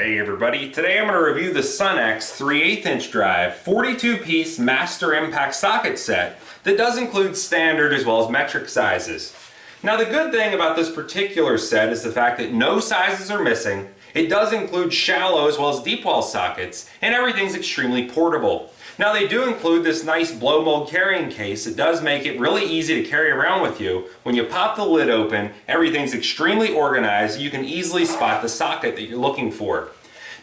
Hey everybody, today I'm going to review the SUNEX 3/8 inch drive 42-piece master impact socket set that does include standard as well as metric sizes. Now the good thing about this particular set is the fact that no sizes are missing, it does include shallow as well as deep wall sockets, and everything's extremely portable. Now they do include this nice blow mold carrying case. It does make it really easy to carry around with you. When you pop the lid open, everything's extremely organized. You can easily spot the socket that you're looking for.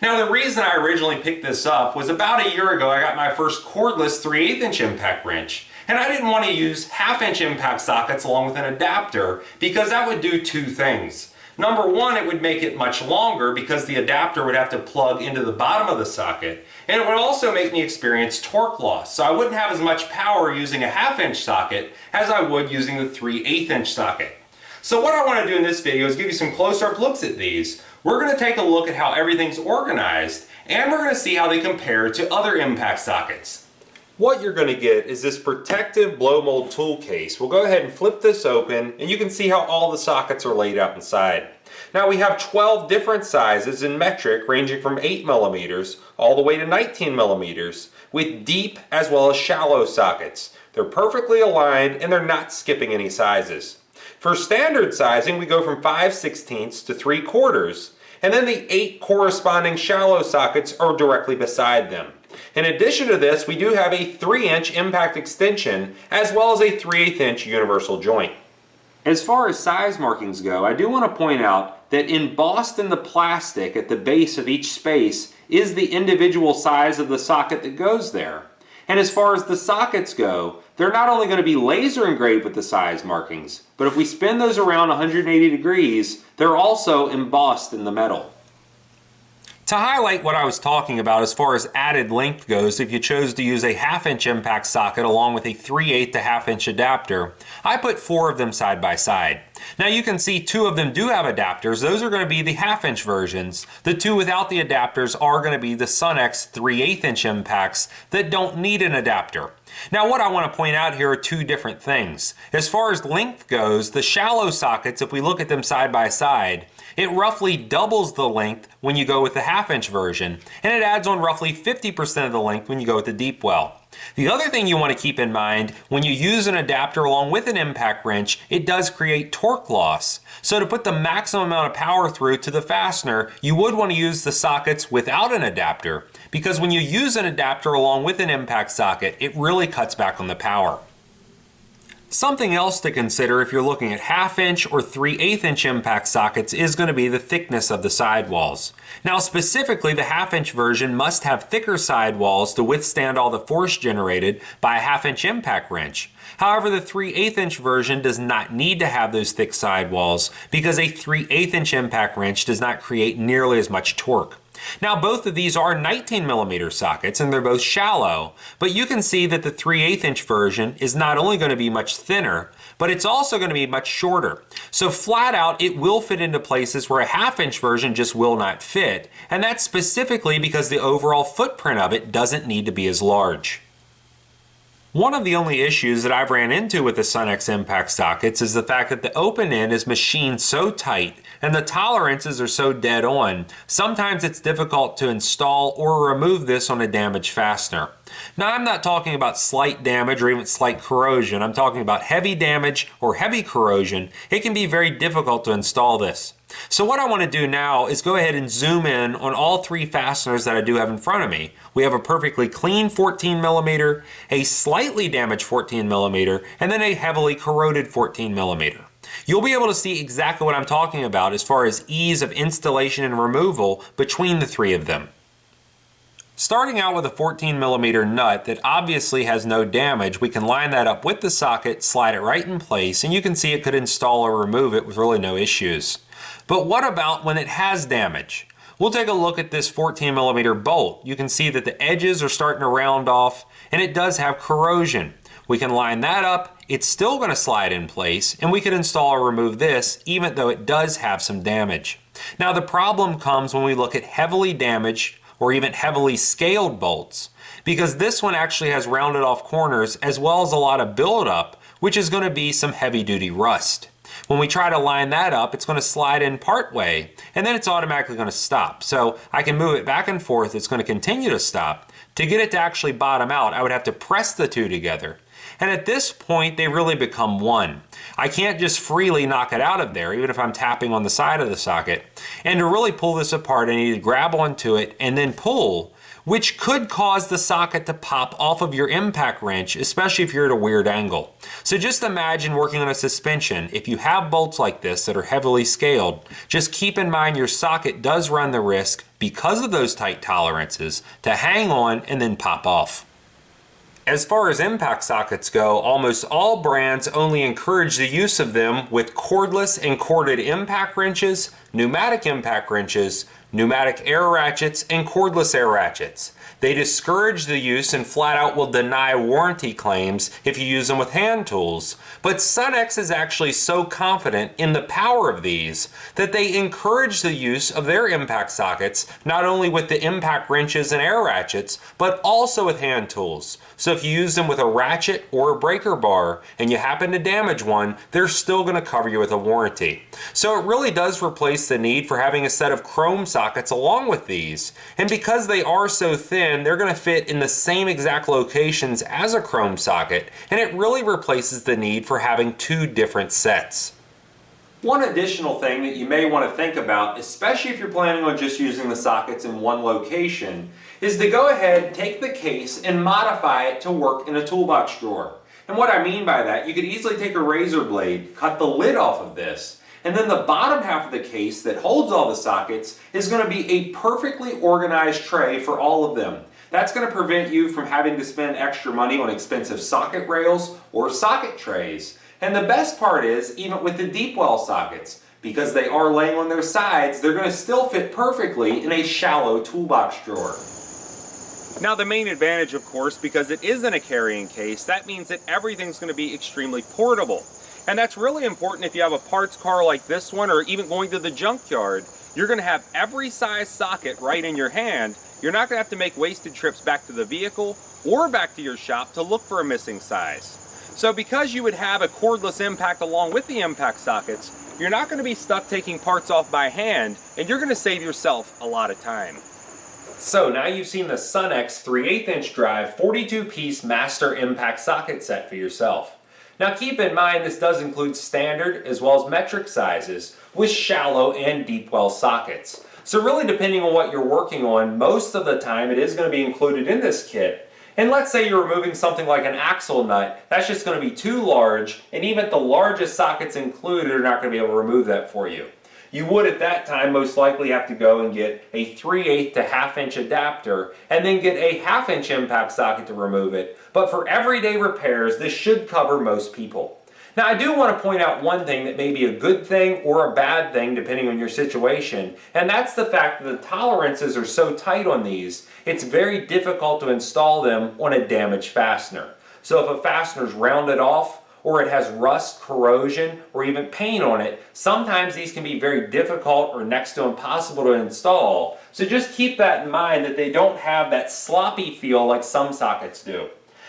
Now the reason I originally picked this up was about a year ago I got my first cordless 3/8 inch impact wrench. And I didn't want to use 1/2 inch impact sockets along with an adapter because that would do two things. Number one, it would make it much longer because the adapter would have to plug into the bottom of the socket, and it would also make me experience torque loss, so I wouldn't have as much power using a 1/2 inch socket as I would using the 3/8 inch socket. So what I want to do in this video is give you some close-up looks at these. We're going to take a look at how everything's organized, and we're going to see how they compare to other impact sockets. What you're going to get is this protective blow mold tool case. We'll go ahead and flip this open and you can see how all the sockets are laid out inside. Now we have 12 different sizes in metric ranging from 8 millimeters all the way to 19 millimeters with deep as well as shallow sockets. They're perfectly aligned and they're not skipping any sizes. For standard sizing we go from 5/16 to 3/4 and then the 8 corresponding shallow sockets are directly beside them. In addition to this, we do have a 3-inch impact extension as well as a 3/8 inch universal joint. As far as size markings go, I do want to point out that embossed in the plastic at the base of each space is the individual size of the socket that goes there. And as far as the sockets go, they're not only going to be laser engraved with the size markings, but if we spin those around 180 degrees, they're also embossed in the metal. To highlight what I was talking about as far as added length goes, if you chose to use a 1/2 inch impact socket along with a 3/8 to 1/2 inch adapter, I put 4 of them side by side. Now you can see 2 of them do have adapters. Those are going to be the 1/2 inch versions. The 2 without the adapters are going to be the SUNEX 3/8 inch impacts that don't need an adapter. Now what I want to point out here are 2 different things. As far as length goes, the shallow sockets, if we look at them side by side, it roughly doubles the length when you go with the 1/2 inch version, and it adds on roughly 50% of the length when you go with the deep well. The other thing you want to keep in mind, when you use an adapter along with an impact wrench, it does create torque loss. So to put the maximum amount of power through to the fastener, you would want to use the sockets without an adapter, because when you use an adapter along with an impact socket, it really cuts back on the power. Something else to consider if you're looking at 1/2 inch or 3/8 inch impact sockets is going to be the thickness of the sidewalls. Now specifically the 1/2 inch version must have thicker sidewalls to withstand all the force generated by a 1/2 inch impact wrench. However, the 3/8 inch version does not need to have those thick sidewalls because a 3/8 inch impact wrench does not create nearly as much torque. Now both of these are 19 millimeter sockets and they're both shallow, but you can see that the 3/8 inch version is not only going to be much thinner, but it's also going to be much shorter. So flat out it will fit into places where a 1/2 inch version just will not fit, and that's specifically because the overall footprint of it doesn't need to be as large. One of the only issues that I've ran into with the SUNEX impact sockets is the fact that the open end is machined so tight and the tolerances are so dead on, sometimes it's difficult to install or remove this on a damaged fastener. Now I'm not talking about slight damage or even slight corrosion, I'm talking about heavy damage or heavy corrosion. It can be very difficult to install this. So what I want to do now is go ahead and zoom in on all 3 fasteners that I do have in front of me. We have a perfectly clean 14 millimeter, a slightly damaged 14 millimeter, and then a heavily corroded 14 millimeter. You'll be able to see exactly what I'm talking about as far as ease of installation and removal between the 3 of them. Starting out with a 14 millimeter nut that obviously has no damage, we can line that up with the socket, slide it right in place, and you can see it could install or remove it with really no issues. But what about when it has damage? We'll take a look at this 14 millimeter bolt. You can see that the edges are starting to round off and it does have corrosion. We can line that up, it's still going to slide in place, and we can install or remove this even though it does have some damage. Now the problem comes when we look at heavily damaged or even heavily scaled bolts, because this one actually has rounded off corners as well as a lot of buildup, which is going to be some heavy duty rust. When we try to line that up, it's going to slide in part way, and then it's automatically going to stop. So I can move it back and forth. It's going to continue to stop. To get it to actually bottom out, I would have to press the two together. And at this point, they really become one. I can't just freely knock it out of there, even if I'm tapping on the side of the socket. And to really pull this apart, I need to grab onto it and then pull, which could cause the socket to pop off of your impact wrench, especially if you're at a weird angle. So just imagine working on a suspension. If you have bolts like this that are heavily scaled, just keep in mind your socket does run the risk, because of those tight tolerances, to hang on and then pop off. As far as impact sockets go, almost all brands only encourage the use of them with cordless and corded impact wrenches, pneumatic impact wrenches, pneumatic air ratchets, and cordless air ratchets. They discourage the use and flat out will deny warranty claims if you use them with hand tools. But SUNEX is actually so confident in the power of these that they encourage the use of their impact sockets not only with the impact wrenches and air ratchets, but also with hand tools. So if you use them with a ratchet or a breaker bar and you happen to damage one, they're still going to cover you with a warranty. So it really does replace the need for having a set of chrome sockets along with these. And because they are so thin, they're going to fit in the same exact locations as a chrome socket, and it really replaces the need for having two different sets. One additional thing that you may want to think about, especially if you're planning on just using the sockets in one location, is to go ahead, take the case, and modify it to work in a toolbox drawer. And what I mean by that, you could easily take a razor blade, cut the lid off of this, and then the bottom half of the case that holds all the sockets is going to be a perfectly organized tray for all of them. That's going to prevent you from having to spend extra money on expensive socket rails or socket trays. And the best part is, even with the deep well sockets, because they are laying on their sides, they're going to still fit perfectly in a shallow toolbox drawer. Now the main advantage, of course, because it is in a carrying case, that means that everything's going to be extremely portable. And that's really important if you have a parts car like this one, or even going to the junkyard. You're going to have every size socket right in your hand. You're not going to have to make wasted trips back to the vehicle or back to your shop to look for a missing size. So because you would have a cordless impact along with the impact sockets, you're not going to be stuck taking parts off by hand, and you're going to save yourself a lot of time. So now you've seen the SUNEX 3/8 inch drive 42-piece master impact socket set for yourself. Now keep in mind this does include standard as well as metric sizes with shallow and deep well sockets. So really, depending on what you're working on, most of the time it is going to be included in this kit. And let's say you're removing something like an axle nut, that's just going to be too large, and even the largest sockets included are not going to be able to remove that for you. You would at that time most likely have to go and get a 3/8 to 1/2 inch adapter and then get a 1/2 inch impact socket to remove it. But for everyday repairs, this should cover most people. Now I do want to point out one thing that may be a good thing or a bad thing depending on your situation, and that's the fact that the tolerances are so tight on these, it's very difficult to install them on a damaged fastener. So if a fastener is rounded off, or it has rust, corrosion, or even paint on it, sometimes these can be very difficult or next to impossible to install. So just keep that in mind, that they don't have that sloppy feel like some sockets do.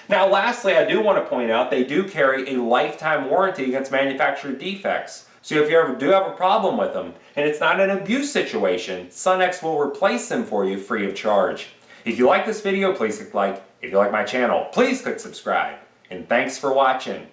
Now lastly, I do want to point out they do carry a lifetime warranty against manufacturer defects. So if you ever do have a problem with them, and it's not an abuse situation, SUNEX will replace them for you free of charge. If you like this video, please click like. If you like my channel, please click subscribe. And thanks for watching.